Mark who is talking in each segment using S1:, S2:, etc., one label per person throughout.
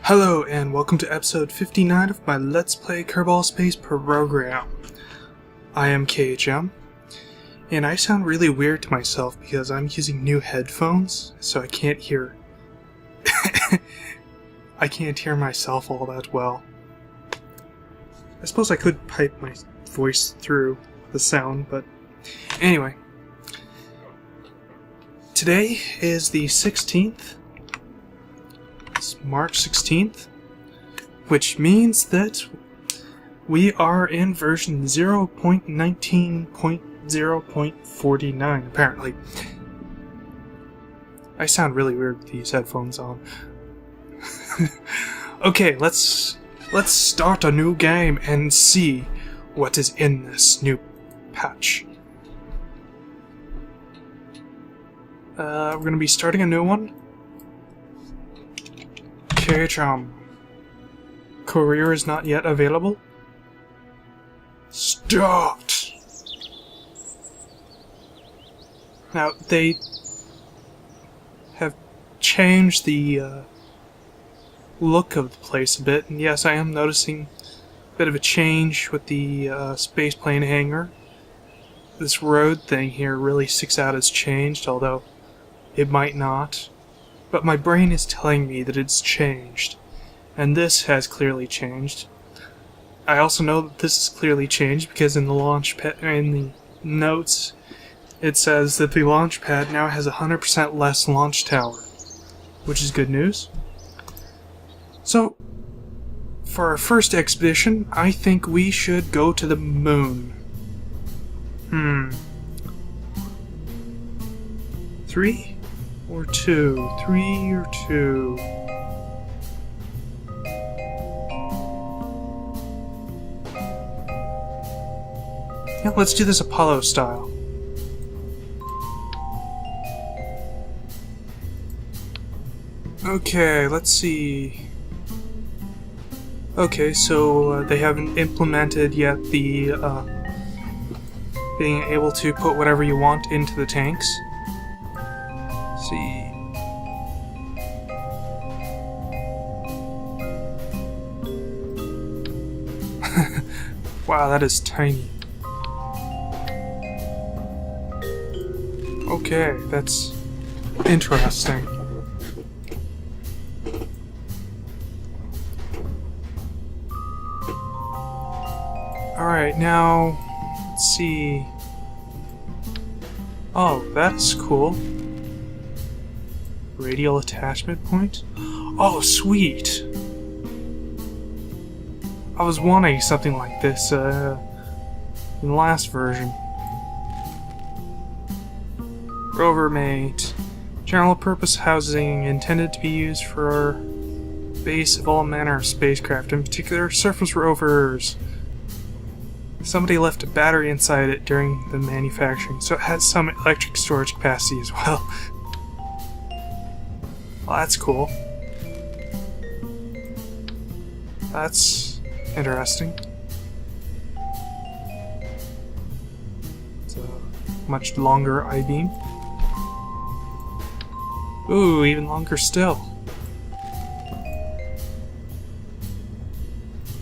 S1: Hello and welcome to episode 59 of my Let's Play Kerbal Space program. I am KHM, and I sound really weird to myself because I'm using new headphones, so I can't hear I can't hear myself all that well. I suppose I could pipe my voice through the sound, but anyway. Today is the 16th. It's March 16th, which means that we are in version 0.19.0.49, apparently. I sound really weird with these headphones on. Okay, let's start a new game and see what is in this new patch. We're gonna be starting a new one. KHM. Courier is not yet available. Start! Now, they have changed the look of the place a bit, and yes, I am noticing a bit of a change with the spaceplane hangar. This road thing here really sticks out as changed, although it might not. But my brain is telling me that it's changed, and this has clearly changed. I also know that this is clearly changed because in the launch pad, in the notes, it says that the launch pad now has 100% less launch tower, which is good news. So, for our first expedition, I think we should go to the moon. 3 or 2? 3 or 2? Yeah, let's do this Apollo style. Okay, let's see. Okay, so they haven't implemented yet the being able to put whatever you want into the tanks. Let's see. Wow, that is tiny. Okay, that's interesting. Alright, now, let's see. Oh, that's cool. Radial attachment point? Oh, sweet! I was wanting something like this in the last version. Rover mate. General purpose housing intended to be used for base of all manner of spacecraft, in particular surface rovers. Somebody left a battery inside it during the manufacturing, so it has some electric storage capacity as well. Well, that's cool. That's interesting. It's a much longer I-beam. Ooh, even longer still.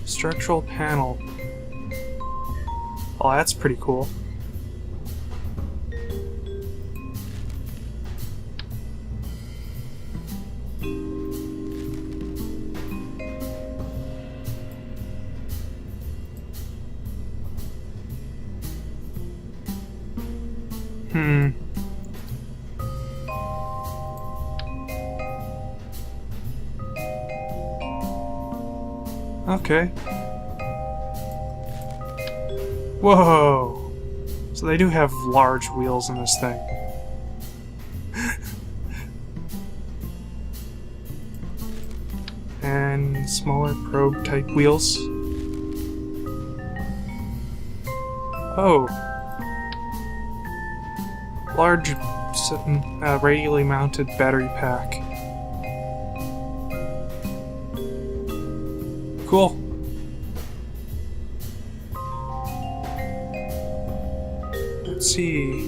S1: Structural panel. Oh, that's pretty cool. Okay. Whoa! So they do have large wheels in this thing. And smaller probe type wheels. Oh. Large radially mounted battery pack. Cool. Let's see.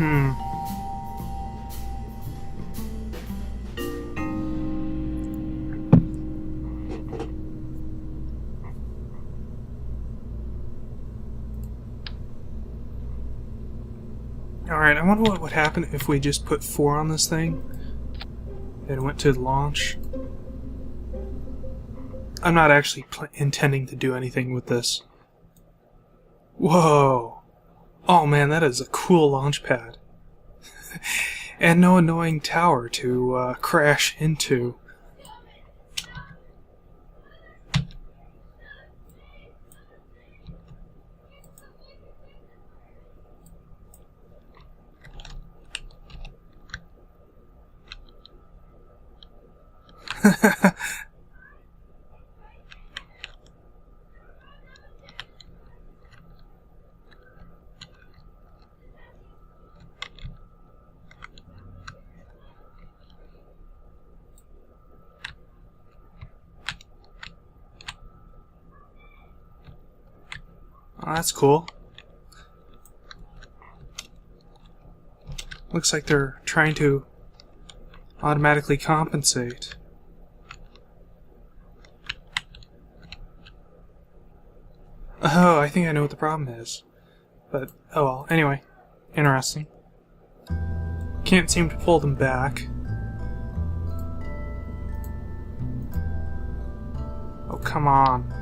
S1: Alright, I wonder what would happen if we just put 4 on this thing and went to launch. I'm not actually intending to do anything with this. Whoa! Oh man, that is a cool launch pad. And no annoying tower to crash into. Oh, that's cool. Looks like they're trying to automatically compensate. Oh, I think I know what the problem is. But, oh well. Anyway, interesting. Can't seem to pull them back. Oh, come on.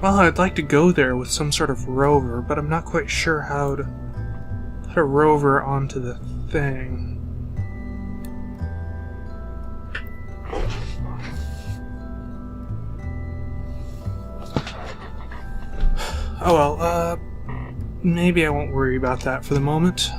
S1: Well, I'd like to go there with some sort of rover, but I'm not quite sure how to put a rover onto the thing. Oh well, maybe I won't worry about that for the moment.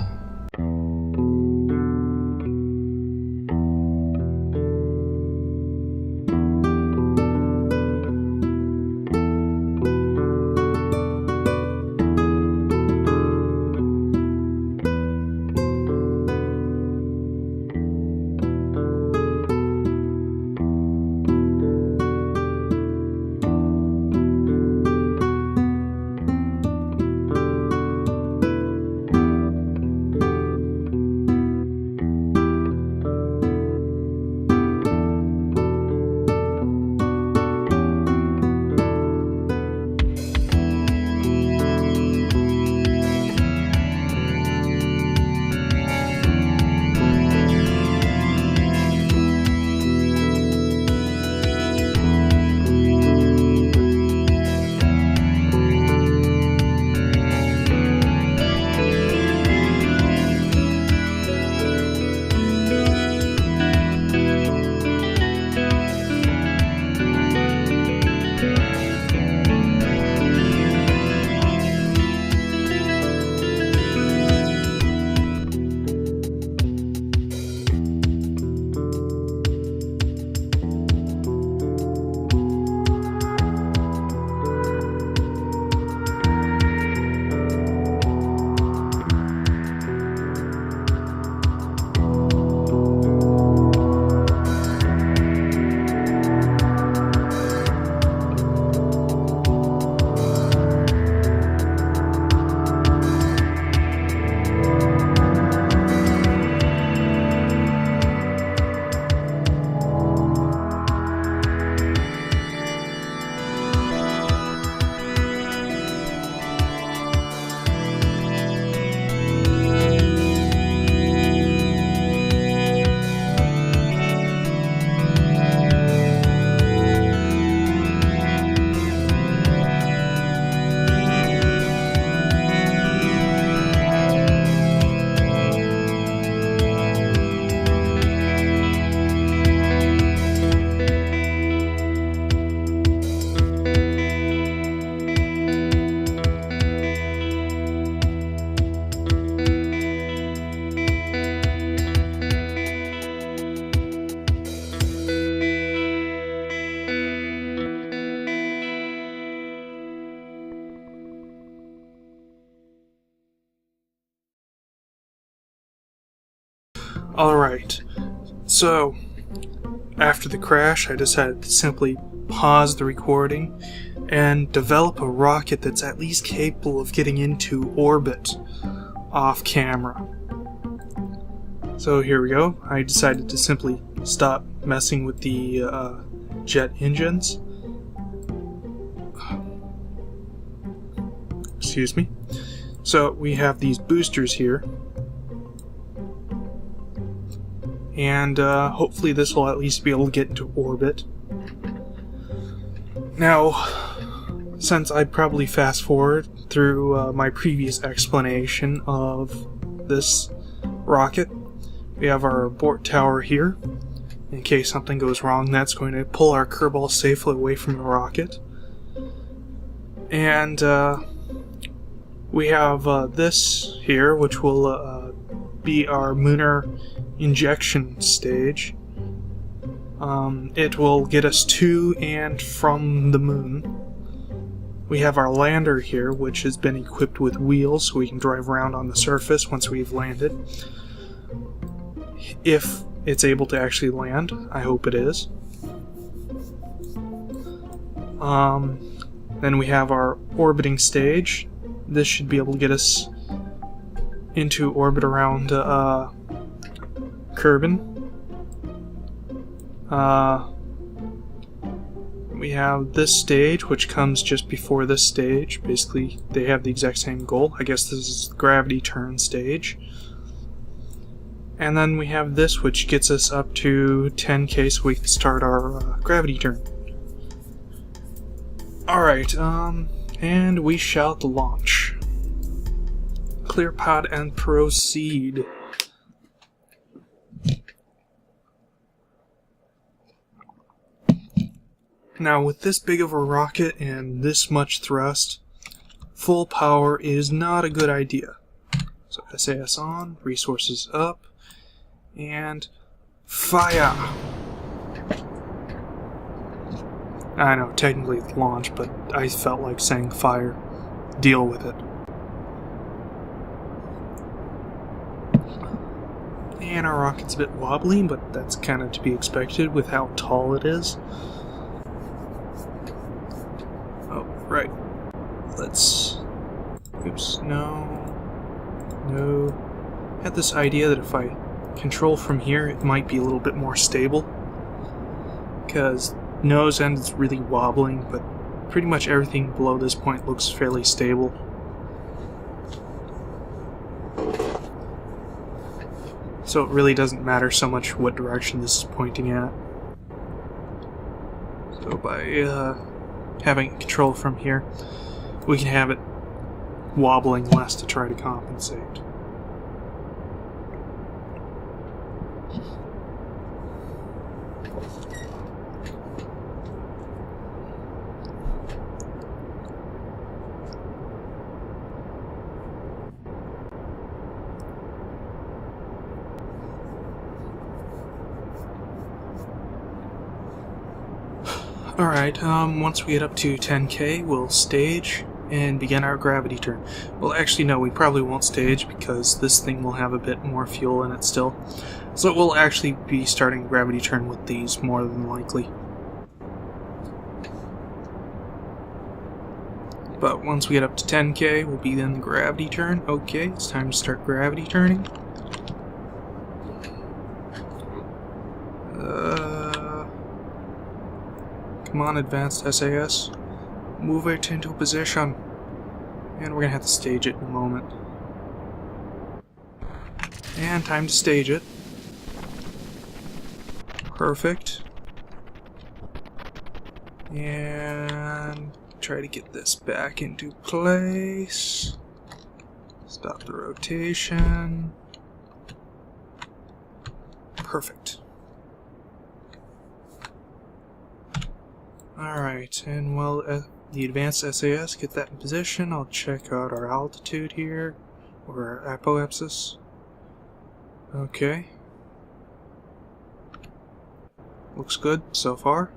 S1: Alright, so after the crash I decided to simply pause the recording and develop a rocket that's at least capable of getting into orbit off camera. So here we go. I decided to simply stop messing with the jet engines. Excuse me. So we have these boosters here. And hopefully this will at least be able to get into orbit. Now, since I probably fast forward through my previous explanation of this rocket, we have our abort tower here. In case something goes wrong, that's going to pull our Kerbal safely away from the rocket. And we have this here, which will be our Lunar injection stage. It will get us to and from the moon. We have our lander here, which has been equipped with wheels so we can drive around on the surface once we've landed. If it's able to actually land, I hope it is. Then we have our orbiting stage. This should be able to get us into orbit around Kerbin. We have this stage, which comes just before this stage. Basically, they have the exact same goal. I guess this is the gravity turn stage. And then we have this, which gets us up to 10K so we can start our gravity turn. Alright, and we shall launch. Clear pod and proceed. Now, with this big of a rocket and this much thrust, full power is not a good idea. So SAS on, resources up, and fire! I know, technically it's launch, but I felt like saying fire. Deal with it. And our rocket's a bit wobbly, but that's kind of to be expected with how tall it is. Oh, right. Let's... Oops, no. I had this idea that if I control from here, it might be a little bit more stable. Because nose end is really wobbling, but pretty much everything below this point looks fairly stable. So it really doesn't matter so much what direction this is pointing at. So by having control from here, we can have it wobbling less to try to compensate. Alright, once we get up to 10K, we'll stage and begin our gravity turn. Well, actually, no, we probably won't stage because this thing will have a bit more fuel in it still. So we'll actually be starting the gravity turn with these, more than likely. But once we get up to 10K, we'll begin the gravity turn. Okay, it's time to start gravity turning. Come on, advanced SAS. Move it into position. And we're gonna have to stage it in a moment. And time to stage it. Perfect. And try to get this back into place. Stop the rotation. Perfect. Alright, and while the advanced SAS get that in position, I'll check out our altitude here, or our apoapsis. Okay. Looks good so far.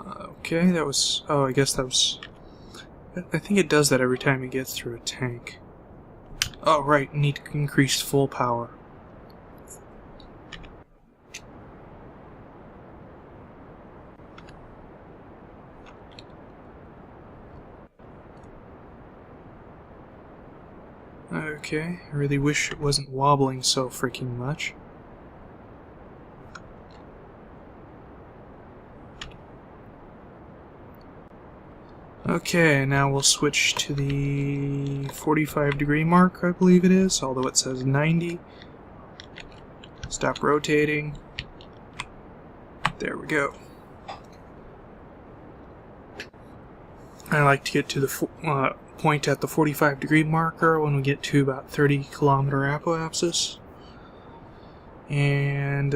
S1: Okay, that was... Oh, I guess that was... I think it does that every time it gets through a tank. Oh, right, need increased full power. Okay, I really wish it wasn't wobbling so freaking much. Okay, now we'll switch to the 45-degree mark, I believe it is, although it says 90. Stop rotating. There we go. I like to get to the point at the 45-degree marker when we get to about 30-kilometer apoapsis. And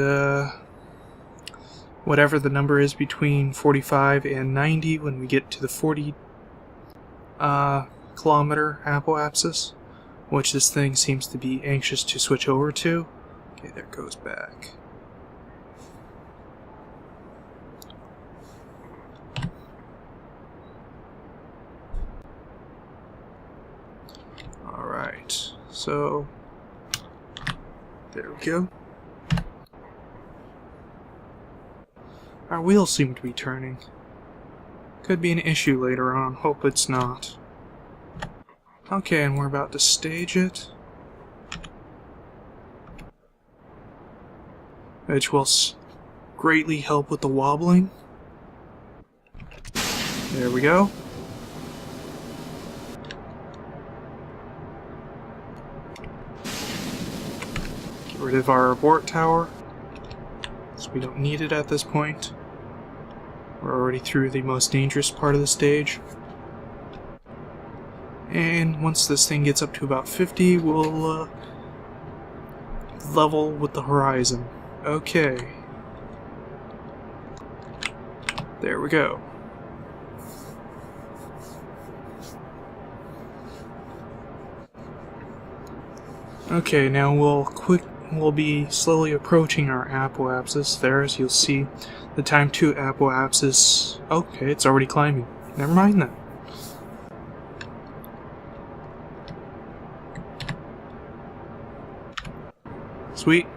S1: whatever the number is between 45 and 90 when we get to the 40 kilometer apoapsis, which this thing seems to be anxious to switch over to. Okay, there it goes back. Alright, so there we go. Our wheels seem to be turning. Could be an issue later on, hope it's not. Okay, and we're about to stage it. Which will greatly help with the wobbling. There we go. Get rid of our abort tower, so we don't need it at this point. We're already through the most dangerous part of the stage. And once this thing gets up to about 50, we'll level with the horizon. Okay. There we go. Okay, now we'll be slowly approaching our apoapsis there, as you'll see. The time to apoapsis... Okay, it's already climbing. Never mind that. Sweet.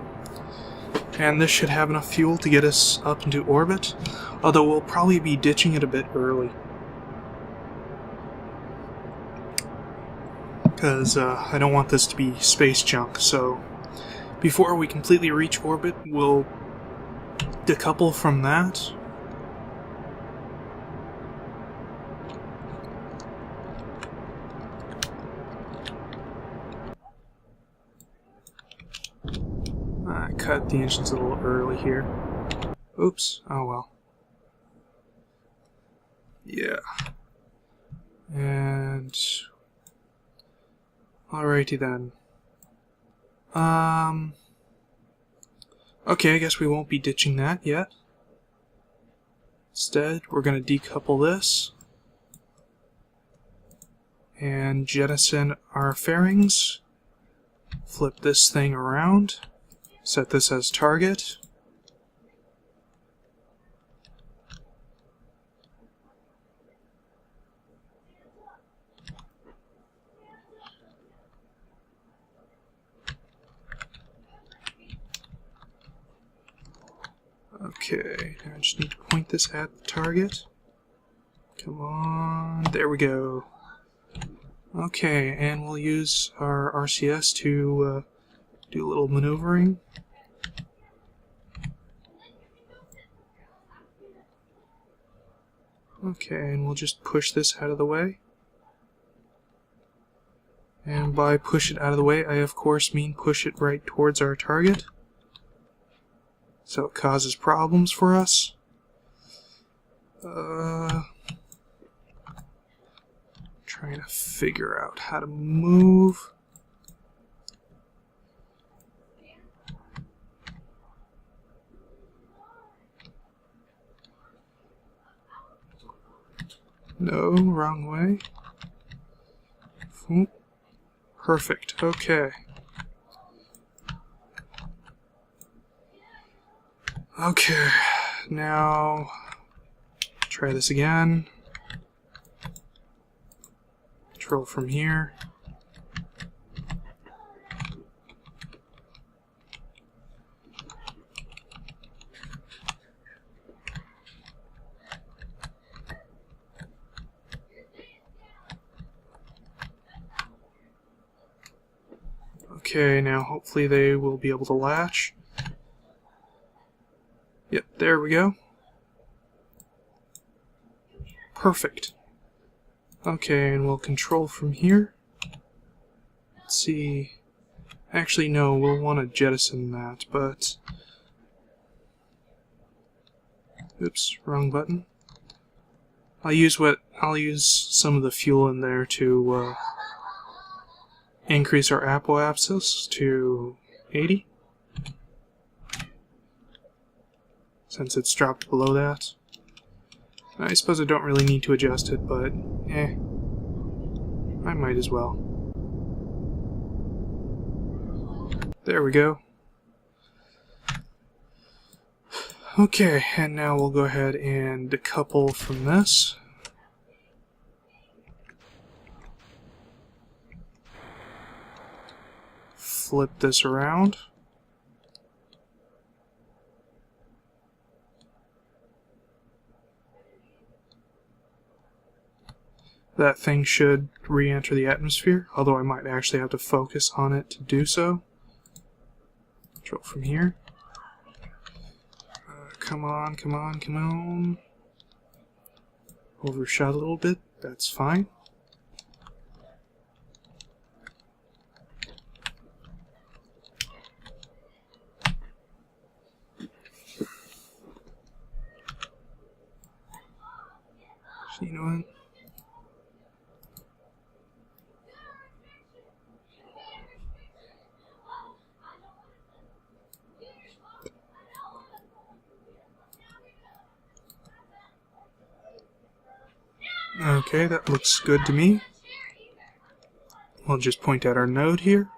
S1: And this should have enough fuel to get us up into orbit, although we'll probably be ditching it a bit early. Because I don't want this to be space junk, so before we completely reach orbit, we'll decouple from that. I cut the engines a little early here. Oops, oh well. Yeah. And... alrighty then. Okay, I guess we won't be ditching that yet. Instead, we're going to decouple this and jettison our fairings. Flip this thing around. Set this as target. Okay, I just need to point this at the target. Come on, there we go. Okay, and we'll use our RCS to do a little maneuvering. Okay, and we'll just push this out of the way. And by push it out of the way, I of course mean push it right towards our target. So it causes problems for us. Trying to figure out how to move. No, wrong way. Perfect, okay. Okay, now Try this again. Control from here. Okay, now hopefully they will be able to latch. Yep, there we go. Perfect. Okay, and we'll control from here. Let's see. Actually, no, we'll want to jettison that, but... Oops, wrong button. I'll use some of the fuel in there to increase our apoapsis to 80. Since it's dropped below that. I suppose I don't really need to adjust it, but I might as well. There we go. Okay, and now we'll go ahead and decouple from this. Flip this around. That thing should re-enter the atmosphere, although I might actually have to focus on it to do so. Control from here. Come on, come on, come on. Overshot a little bit, that's fine. So you know what? Okay, that looks good to me. We'll just point out our node here.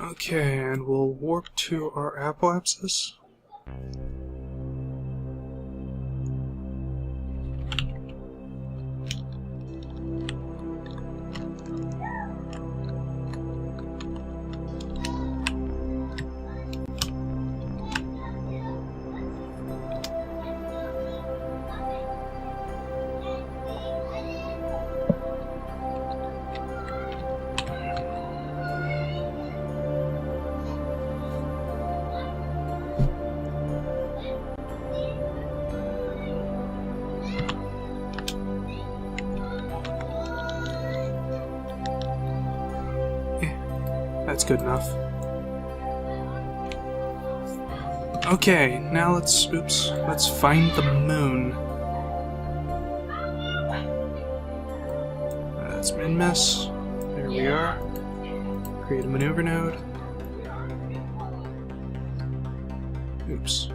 S1: Okay, and we'll warp to our apoapsis. That's good enough. Okay, now let's find the moon. That's min-miss. There we are. Create a maneuver node. Oops.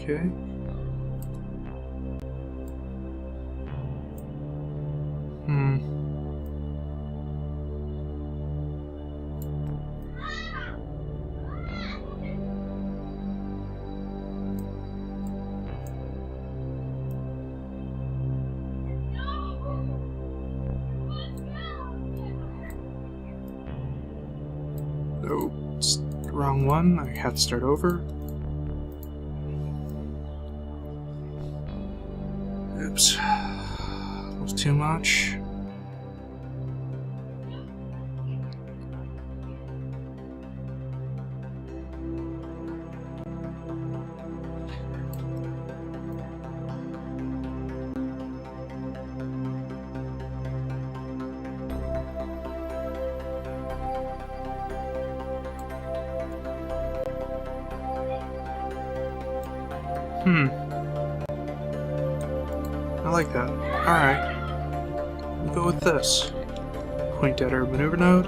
S1: Okay. Oh, it's the wrong one. I had to start over. Oops. That was too much. I like that. Alright. We'll go with this. Point at our maneuver node.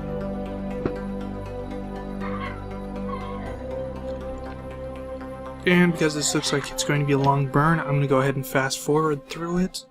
S1: And because this looks like it's going to be a long burn, I'm going to go ahead and fast forward through it.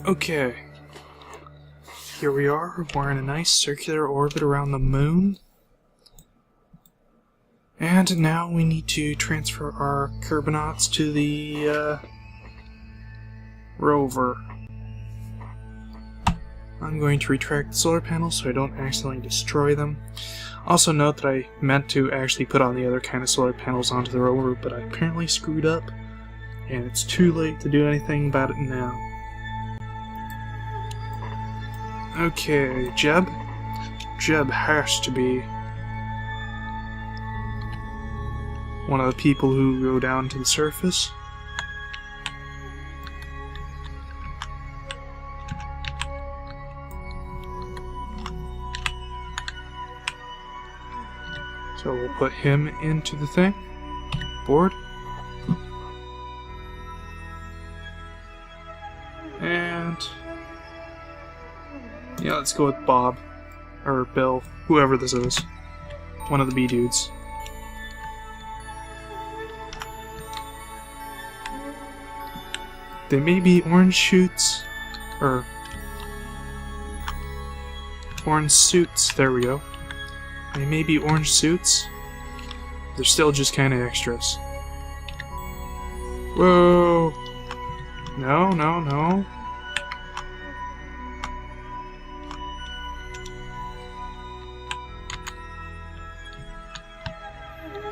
S1: Okay, here we are, we're in a nice circular orbit around the moon. And now we need to transfer our Kerbonauts to the rover. I'm going to retract the solar panels so I don't accidentally destroy them. Also note that I meant to actually put on the other kind of solar panels onto the rover, but I apparently screwed up, and it's too late to do anything about it now. Okay, Jeb. Jeb has to be one of the people who go down to the surface. So we'll put him into the thing. Board. And yeah, let's go with Bob. Or Bill. Whoever this is. One of the B dudes. They may be orange shoots. Or orange suits. There we go. They may be orange suits. They're still just kind of extras. Whoa! No, no, no.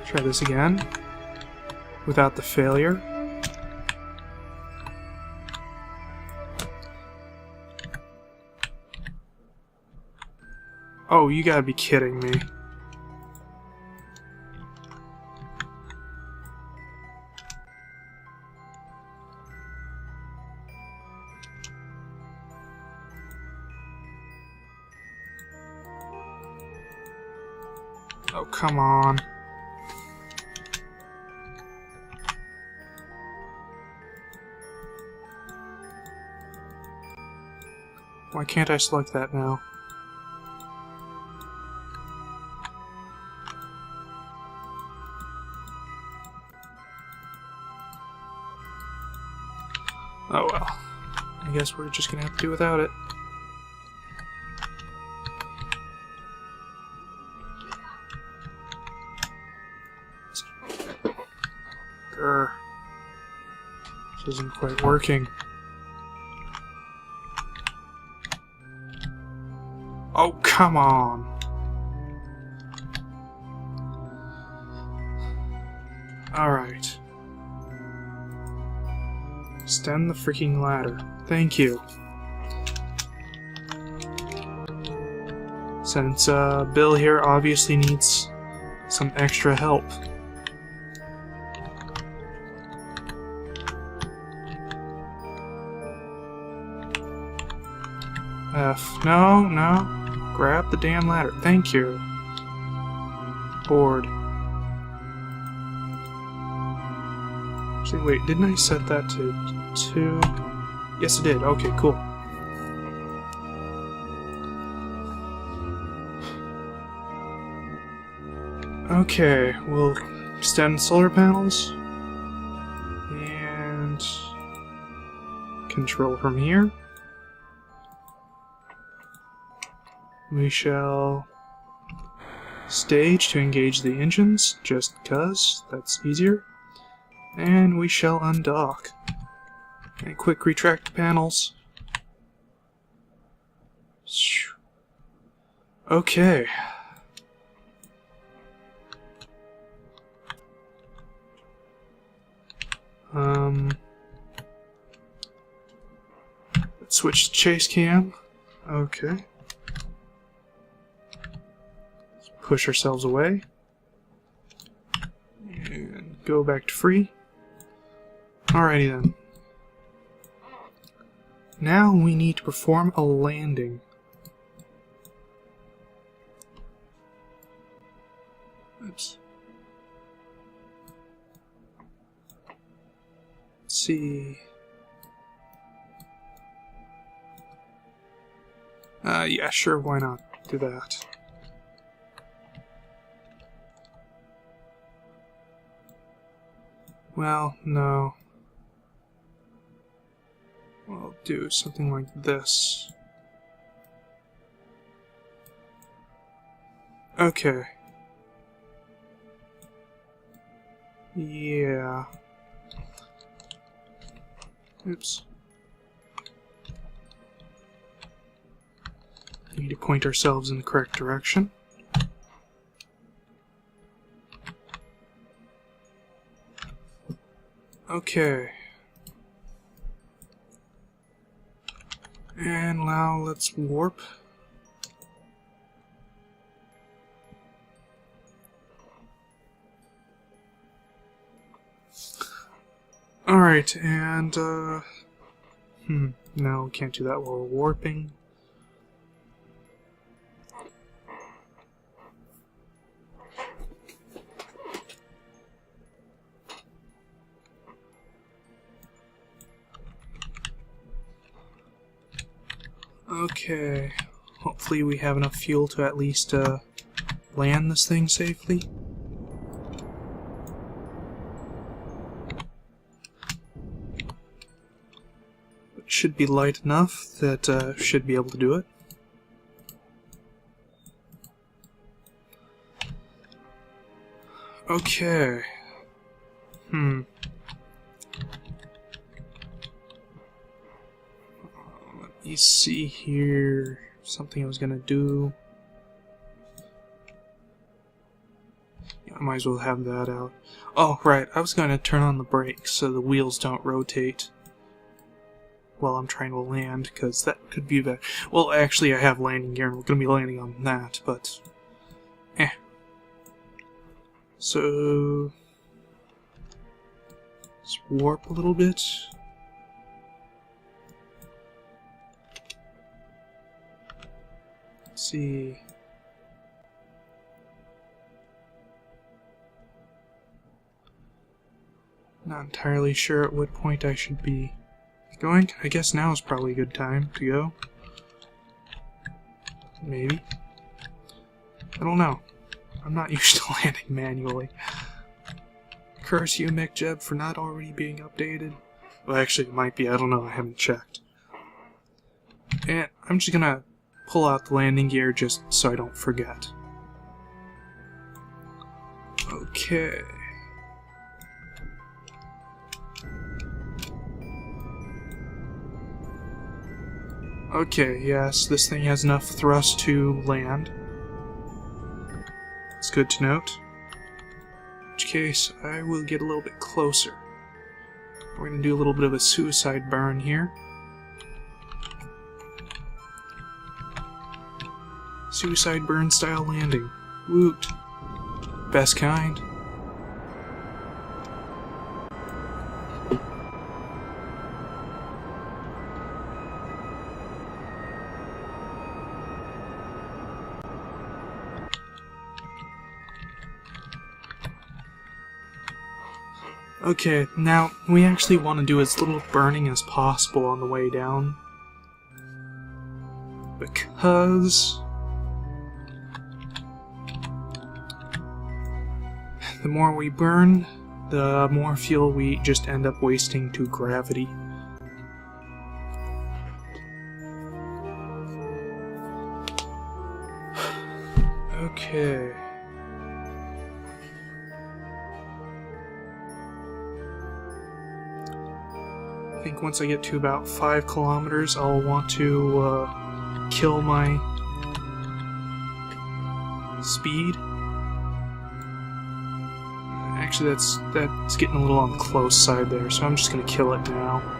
S1: Try this again. Without the failure. Oh, you gotta be kidding me. Oh, come on. Why can't I select that now? Oh well. I guess we're just gonna have to do without it. Grr. This isn't quite working. Oh, come on! Alright. Extend the freaking ladder. Thank you. Since Bill here obviously needs some extra help. F. No, no. Grab the damn ladder. Thank you. Board. Actually, wait, didn't I set that to 2? Yes, I did. Okay, cool. Okay, we'll extend solar panels. And control from here. We shall stage to engage the engines, just because that's easier. And we shall undock. And quick retract the panels. Okay. Let's switch to chase cam. Okay. Let's push ourselves away. And go back to free. Alrighty then. Now we need to perform a landing. Oops. Let's see. Yeah, sure, why not do that? Well, no. I'll do something like this. Okay. Yeah. Oops. We need to point ourselves in the correct direction. Okay. And now let's warp. Alright, and no, we can't do that while we're warping. Okay, hopefully we have enough fuel to at least land this thing safely. It should be light enough that should be able to do it. Okay. Let me see here. Something I was gonna do. Yeah, I might as well have that out. Oh, right. I was gonna turn on the brakes so the wheels don't rotate while I'm trying to land, because that could be bad. Well, actually, I have landing gear, and we're gonna be landing on that, but So let's warp a little bit. Let's see. Not entirely sure at what point I should be going. I guess now is probably a good time to go. Maybe. I don't know. I'm not used to landing manually. Curse you, MechJeb, for not already being updated. Well, actually, it might be. I don't know. I haven't checked. And I'm just gonna pull out the landing gear just so I don't forget. Okay. Okay, yes, this thing has enough thrust to land. It's good to note. In which case, I will get a little bit closer. We're going to do a little bit of a suicide burn here. Suicide burn style landing. Woot. Best kind. Okay, now we actually want to do as little burning as possible on the way down. Because the more we burn, the more fuel we just end up wasting to gravity. Okay. I think once I get to about 5 kilometers, I'll want to kill my speed. Actually, that's getting a little on the close side there, so I'm just gonna kill it now.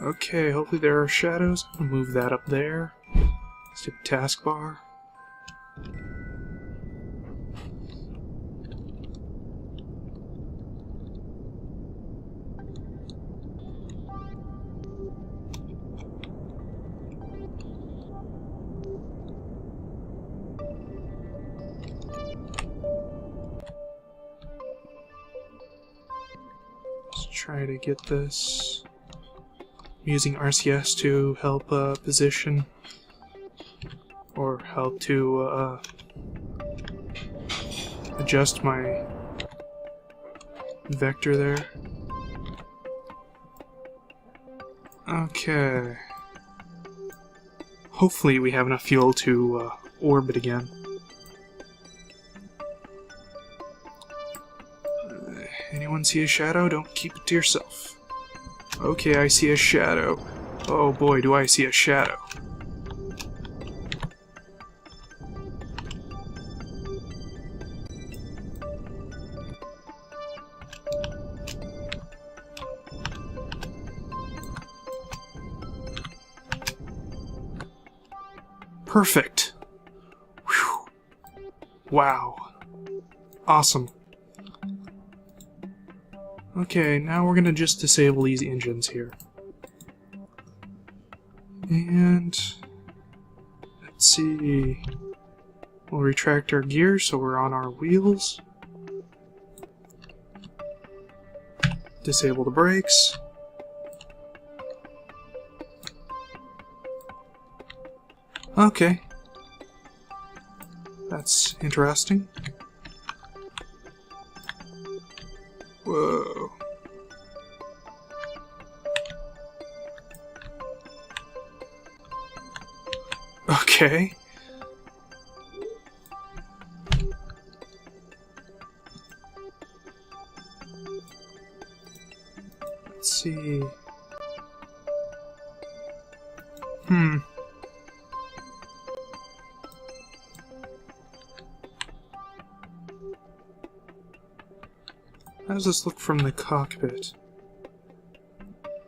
S1: Okay, hopefully there are shadows. I'm gonna move that up there. Stupid taskbar. Let's try to get this. Using RCS to help position or help to adjust my vector there. Okay. Hopefully we have enough fuel to orbit again. Anyone see a shadow? Don't keep it to yourself. Okay, I see a shadow. Oh boy, do I see a shadow. Perfect. Whew. Wow. Awesome. Okay, now we're gonna just disable these engines here. And let's see. We'll retract our gear so we're on our wheels. Disable the brakes. Okay. That's interesting. Whoa. Okay. Let's see. How does this look from the cockpit?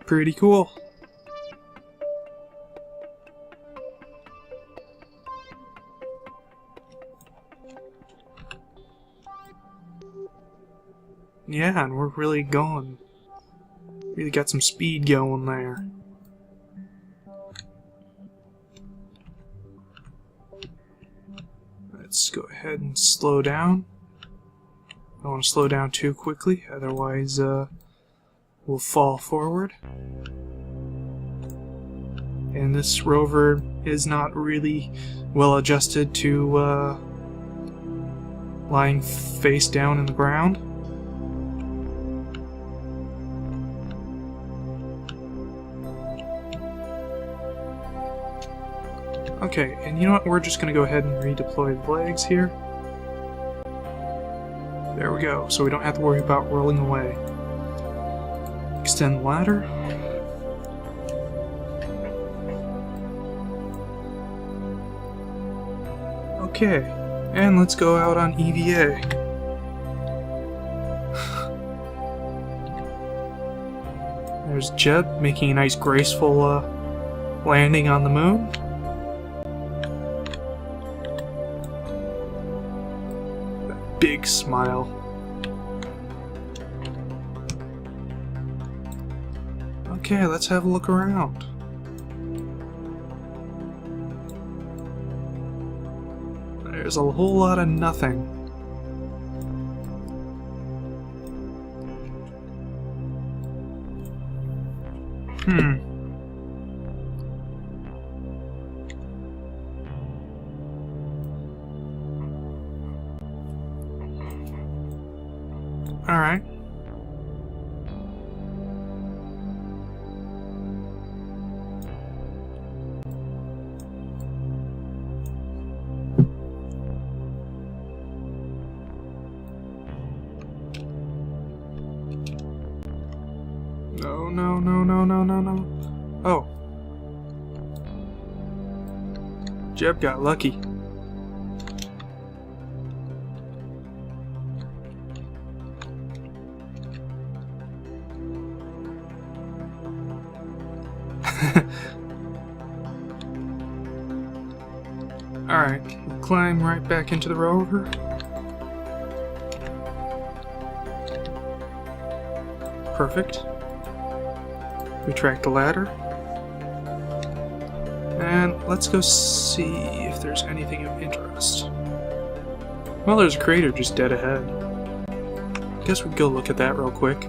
S1: Pretty cool. Yeah, and we're really going. Really got some speed going there. Let's go ahead and slow down. Don't want to slow down too quickly, otherwise we'll fall forward. And this rover is not really well adjusted to lying face down in the ground. Okay, and you know what? We're just going to go ahead and redeploy the legs here. There we go, so we don't have to worry about rolling away. Extend the ladder. Okay, and let's go out on EVA. There's Jed making a nice graceful landing on the moon. Big smile. Okay, let's have a look around. There's a whole lot of nothing. Alright. No, no, no, no, no, no, no. Oh. Jeb got lucky. Alright, we'll climb right back into the rover. Perfect. Retract the ladder. And let's go see if there's anything of interest. Well, there's a crater just dead ahead. Guess we could go look at that real quick.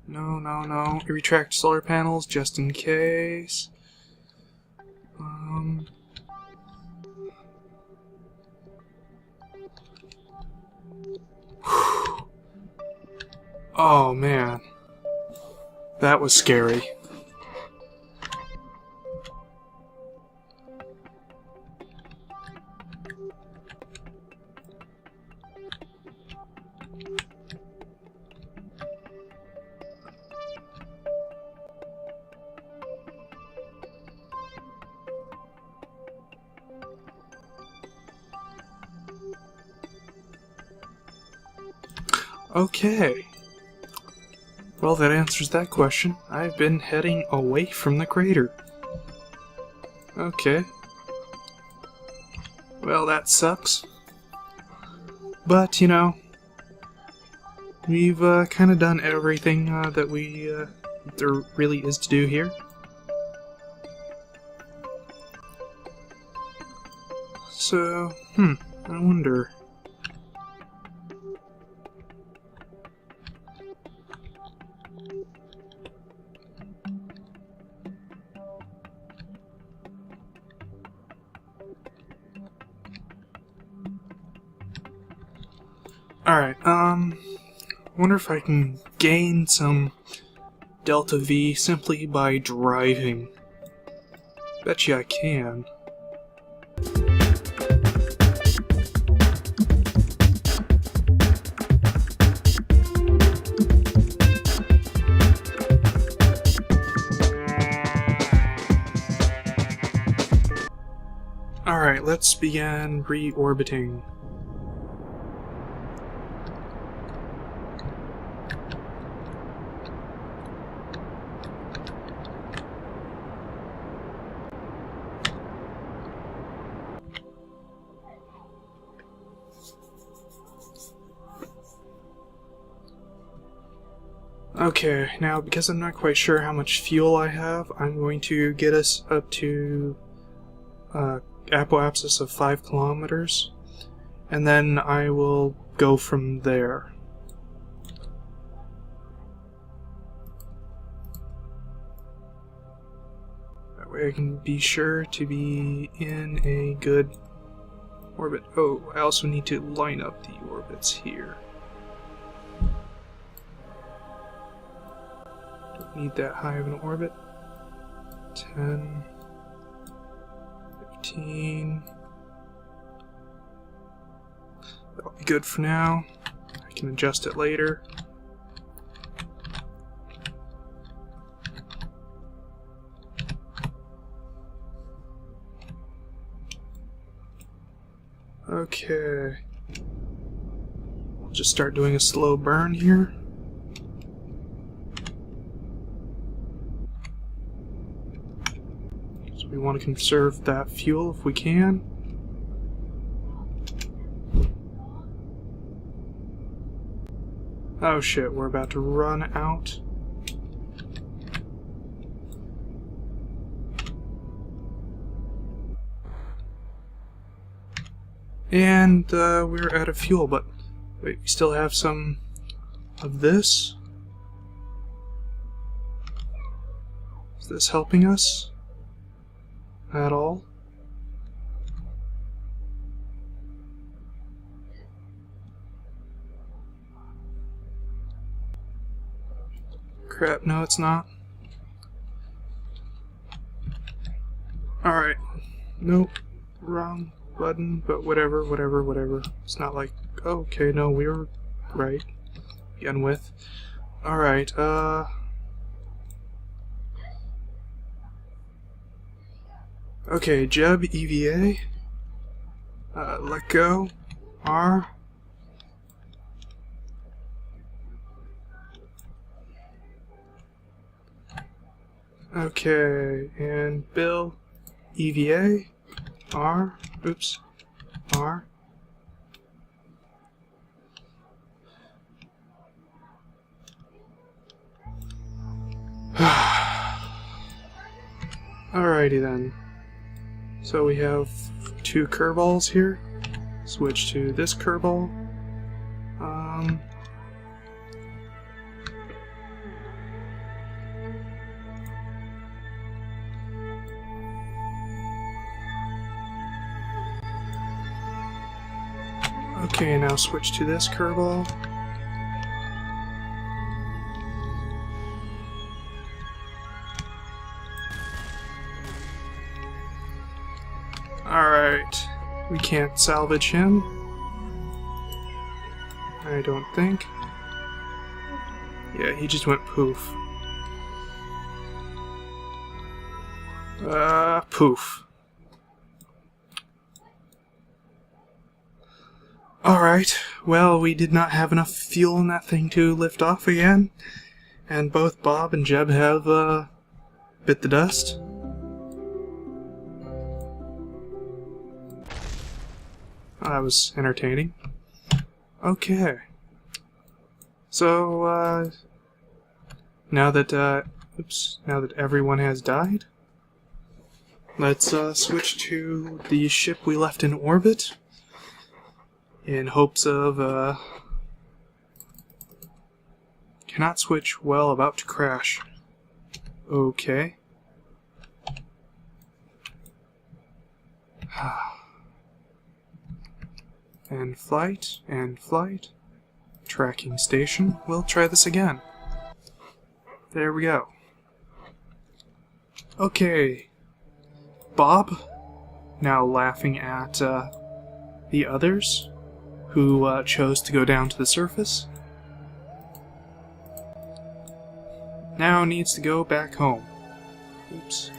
S1: No, no, no. Retract solar panels just in case. Oh man. That was scary. Okay. Well, that answers that question. I've been heading away from the crater. Okay. Well, that sucks. But, you know, we've kind of done everything that there really is to do here. So, I wonder... Alright, wonder if I can gain some Delta V simply by driving. Bet you I can. Alright, let's begin reorbiting. Okay, now because I'm not quite sure how much fuel I have, I'm going to get us up to apoapsis of 5 kilometers, and then I will go from there. That way I can be sure to be in a good orbit. Oh, I also need to line up the orbits here. need that high of an orbit. 10, 15. That'll be good for now. I can adjust it later. Okay. I'll just start doing a slow burn here. So we want to conserve that fuel if we can. Oh shit, we're about to run out. And we're out of fuel, but wait, we still have some of this. Is this helping us at all? Crap, no it's not. Alright. Nope. Wrong button, but whatever. It's not like, okay, no, we were right. Begin with. Alright, okay, Jeb, EVA. Let go. R. Okay, and Bill, EVA, R, oops, R. Alrighty then. So we have 2 curveballs here. Switch to this curveball. Okay, now switch to this curveball. Alright, we can't salvage him. I don't think. Yeah, he just went poof. Poof. Alright, well, we did not have enough fuel in that thing to lift off again. And both Bob and Jeb have, bit the dust. That was entertaining. Okay. So, now that everyone has died, let's, switch to the ship we left in orbit, in hopes of, cannot switch while about to crash. Okay. And flight, and flight. Tracking station. We'll try this again. There we go. Okay. Bob, now laughing at the others who chose to go down to the surface, now needs to go back home. Oops.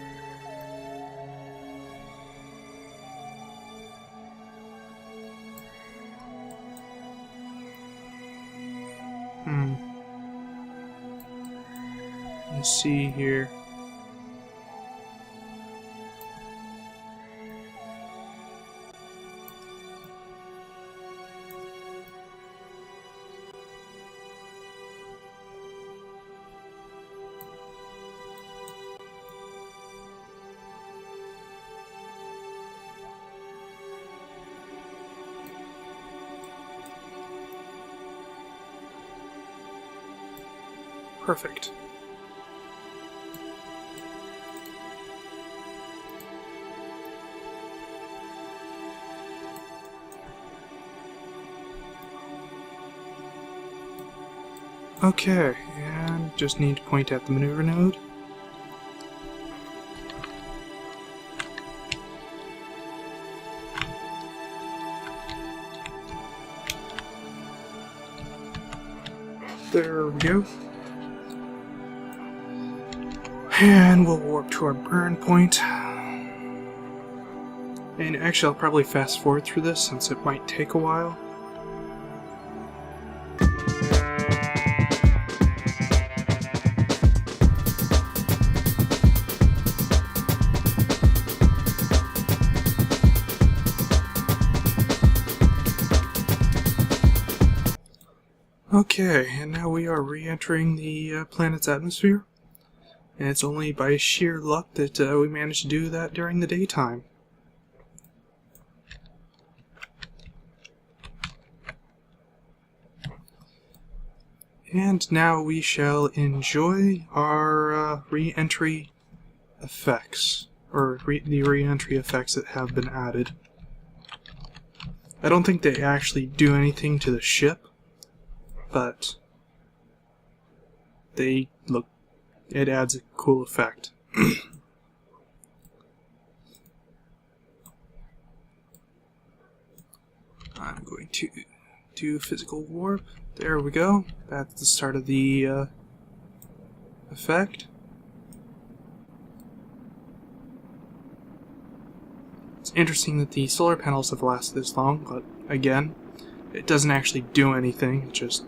S1: Let's see here. Perfect. Okay, and just need to point at the maneuver node. There we go. And we'll warp to our burn point. And actually, I'll probably fast forward through this since it might take a while. Okay, and now we are re-entering the planet's atmosphere. And it's only by sheer luck that we managed to do that during the daytime. And now we shall enjoy our re-entry effects, or the re-entry effects that have been added. I don't think they actually do anything to the ship, but it adds a cool effect. I'm going to do physical warp. There we go. That's the start of the effect. It's interesting that the solar panels have lasted this long, but again, it doesn't actually do anything, it just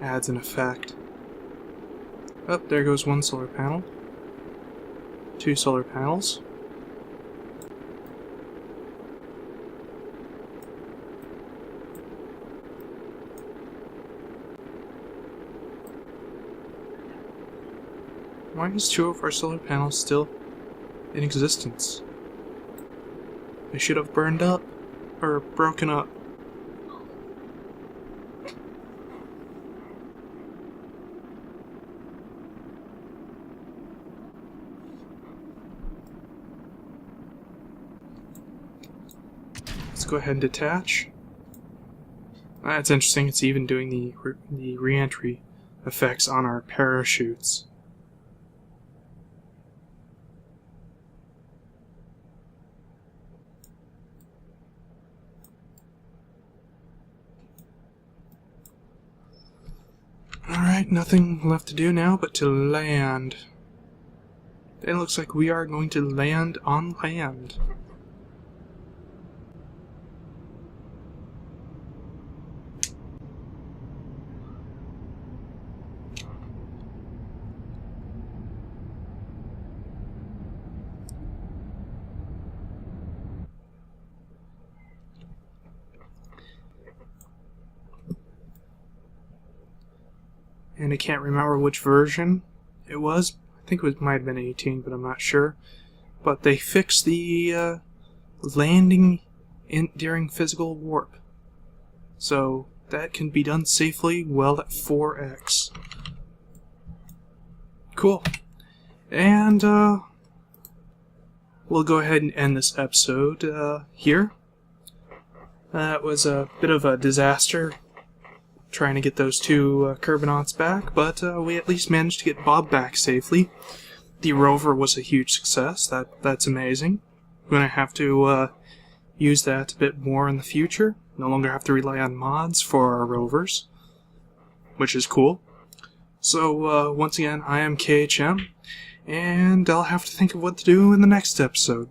S1: adds an effect. Oh, there goes one solar panel. 2 solar panels. Why is 2 of our solar panels still in existence? They should have burned up, or broken up. Let's go ahead and detach. That's interesting, it's even doing the re-entry effects on our parachutes. Alright, nothing left to do now but to land. It looks like we are going to land on land. And I can't remember which version it was. I think it might have been 18, but I'm not sure. But they fixed the landing during physical warp. So that can be done safely well at 4x. Cool. And we'll go ahead and end this episode here. That was a bit of a disaster, trying to get those 2 Kerbinauts back, but we at least managed to get Bob back safely. The rover was a huge success. That's amazing. We're going to have to use that a bit more in the future. No longer have to rely on mods for our rovers, which is cool. So once again, I am KHM, and I'll have to think of what to do in the next episode.